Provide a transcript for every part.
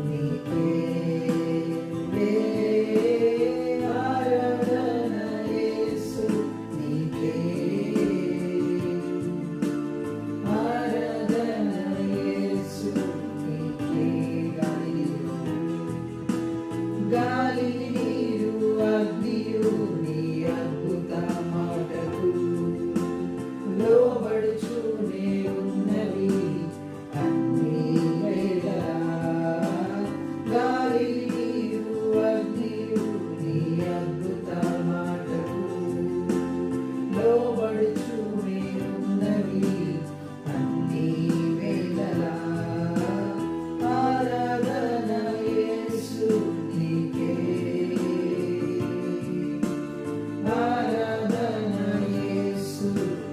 నీకే ఆరాధన యేసు నీకే ఆరాధన యేసు నీకే గాలి నీరు అగ్నియు నీ అద్భుత మాటకు లోబడుచునే ఉన్నవి అన్ని వేళలా గాలి నీరు అగ్నియు నీ అద్భుత మాటకు లోబడుచునే ఉన్నవి అన్ని వేళలా ఆరాధన యేసు నీకే ఆరాధన యేసు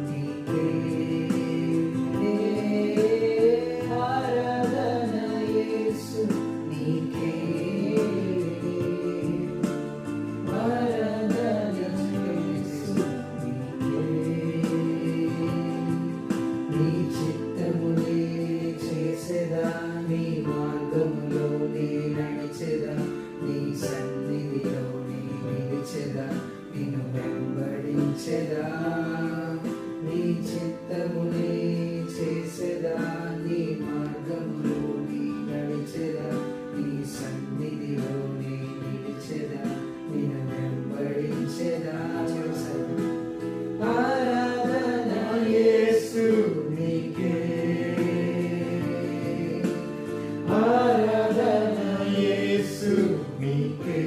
నీకే ఆరాధన యేసు నీకే ఆరాధన యేసు నీకే నీ చిత్తమునే చేసేదా నీ మార్గములో నీ నడిచెదా నీ సన్నిధిలో నీ నిలిచెదా నిన్ను వెంబడించెదా నీ చిత్తమునే చేసేదా నీ మార్గములో నీ నడిచెదా నీ సన్నిధిలో నీ నిలిచెదా నిన్ను వెంబడించెదా ఆరాధన యేసు నీకే ఆరాధన యేసు నీకే